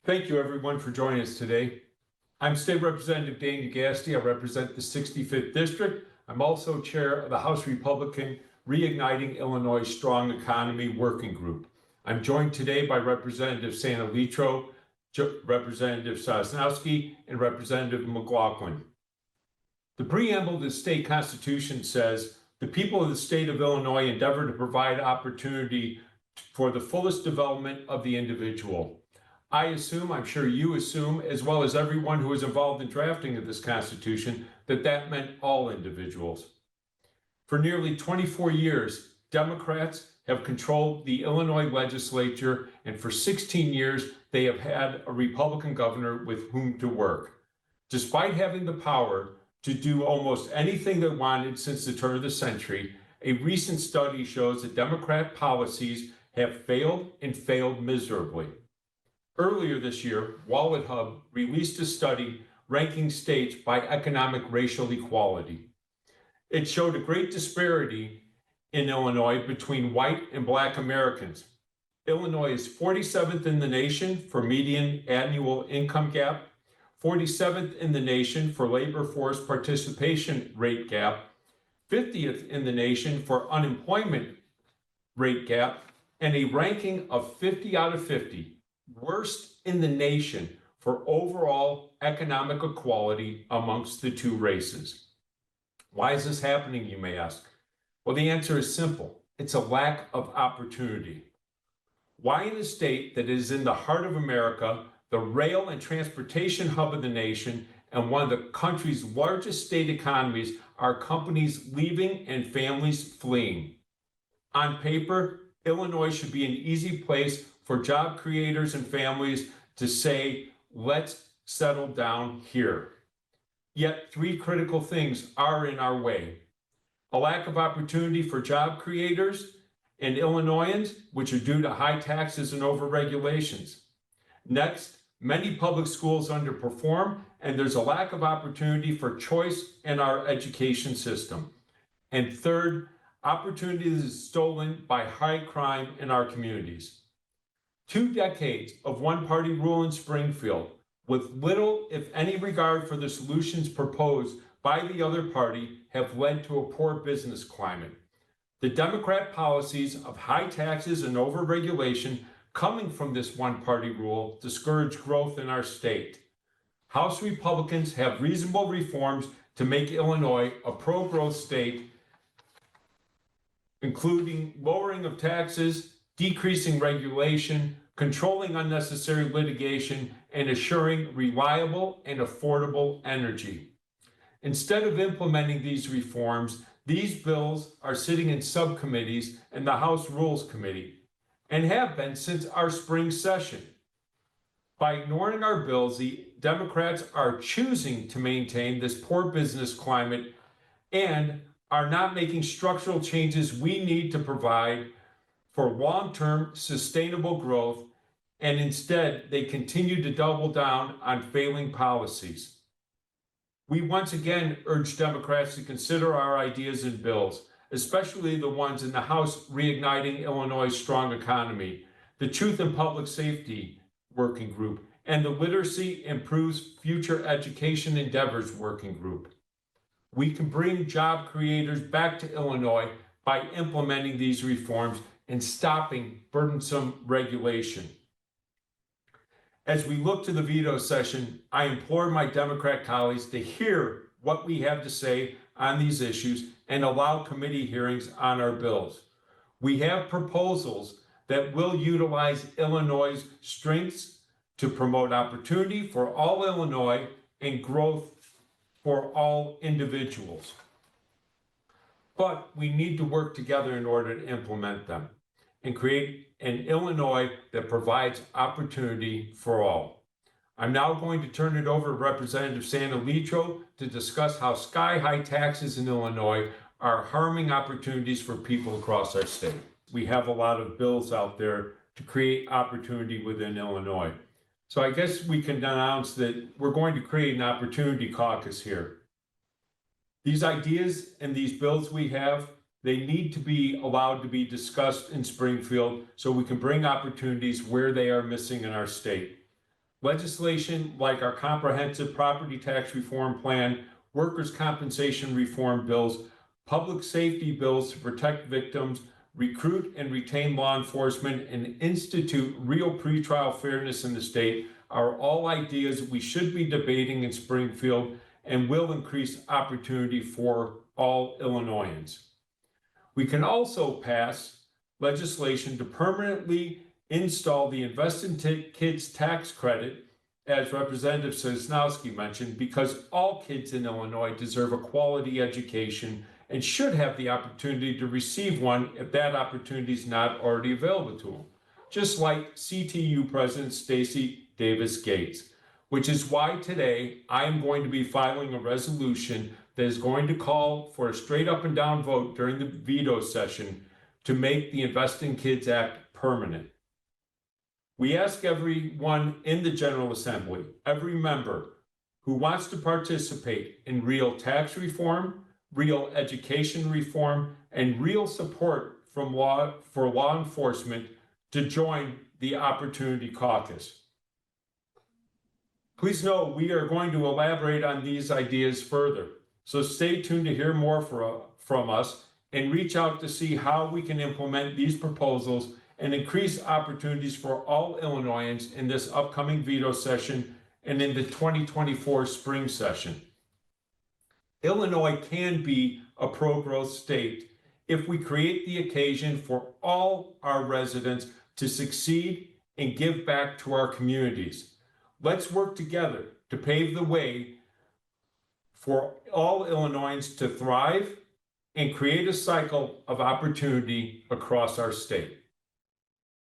Thank you, everyone, for joining us today. I'm State Representative Dan Ugaste. I represent the 65th District. I'm also chair of the House Republican Reigniting Illinois Strong Economy Working Group. I'm joined today by Representative Sanalitro, Representative Sosnowski, and Representative McLaughlin. The preamble to the state constitution says, "The people of the state of Illinois endeavor to provide opportunity for the fullest development of the individual." I assume, I'm sure you assume, as well as everyone who was involved in drafting of this Constitution, that that meant all individuals. For nearly 24 years, Democrats have controlled the Illinois legislature, and for 16 years, they have had a Republican governor with whom to work. Despite having the power to do almost anything they wanted since the turn of the century, a recent study shows that Democrat policies have failed and failed miserably. Earlier this year, WalletHub released a study ranking states by economic racial equality. It showed a great disparity in Illinois between white and Black Americans. Illinois is 47th in the nation for median annual income gap, 47th in the nation for labor force participation rate gap, 50th in the nation for unemployment rate gap, and a ranking of 50 out of 50. Worst in the nation for overall economic equality amongst the two races. Why is this happening, you may ask? Well, the answer is simple. It's a lack of opportunity. Why in a state that is in the heart of America, the rail and transportation hub of the nation, and one of the country's largest state economies, are companies leaving and families fleeing? On paper, Illinois should be an easy place for job creators and families to say, let's settle down here. Yet three critical things are in our way: a lack of opportunity for job creators and Illinoisans, which are due to high taxes and over-regulations. Next, many public schools underperform, and there's a lack of opportunity for choice in our education system. And third, opportunity is stolen by high crime in our communities. 2 decades of one-party rule in Springfield, with little, if any, regard for the solutions proposed by the other party, have led to a poor business climate. The Democrat policies of high taxes and over-regulation coming from this one-party rule discourage growth in our state. House Republicans have reasonable reforms to make Illinois a pro-growth state, including lowering of taxes, decreasing regulation, controlling unnecessary litigation, and assuring reliable and affordable energy. Instead of implementing these reforms, these bills are sitting in subcommittees in the House Rules Committee, and have been since our spring session. By ignoring our bills, the Democrats are choosing to maintain this poor business climate and are not making structural changes we need to provide for long-term sustainable growth, and instead they continue to double down on failing policies. We once again urge Democrats to consider our ideas and bills, especially the ones in the House Reigniting Illinois Strong Economy, the Truth in Public Safety Working Group, and the Literacy Improves Future Education Endeavors Working Group. We can bring job creators back to Illinois by implementing these reforms and stopping burdensome regulation. As we look to the veto session, I implore my Democrat colleagues to hear what we have to say on these issues and allow committee hearings on our bills. We have proposals that will utilize Illinois' strengths to promote opportunity for all Illinois and growth for all individuals. But we need to work together in order to implement them and create an Illinois that provides opportunity for all. I'm now going to turn it over to Representative Sanalitro to discuss how sky-high taxes in Illinois are harming opportunities for people across our state. We have a lot of bills out there to create opportunity within Illinois. So I guess we can announce that we're going to create an Opportunity Caucus here. These ideas and these bills we have, they need to be allowed to be discussed in Springfield so we can bring opportunities where they are missing in our state. Legislation like our comprehensive property tax reform plan, workers' compensation reform bills, public safety bills to protect victims, recruit and retain law enforcement, and institute real pretrial fairness in the state are all ideas we should be debating in Springfield and will increase opportunity for all Illinoisans. We can also pass legislation to permanently install the Invest in Kids tax credit, as Representative Sosnowski mentioned, because all kids in Illinois deserve a quality education and should have the opportunity to receive one if that opportunity is not already available to them. Just like CTU President Stacey Davis Gates, which is why today I'm going to be filing a resolution that is going to call for a straight up and down vote during the veto session to make the Invest in Kids Act permanent. We ask everyone in the General Assembly, every member who wants to participate in real tax reform, real education reform, and real support from for law enforcement to join the Opportunity Caucus. Please know we are going to elaborate on these ideas further, so stay tuned to hear more from us and reach out to see how we can implement these proposals and increase opportunities for all Illinoisans in this upcoming veto session and in the 2024 spring session. Illinois can be a pro-growth state if we create the occasion for all our residents to succeed and give back to our communities. Let's work together to pave the way for all Illinoisans to thrive and create a cycle of opportunity across our state.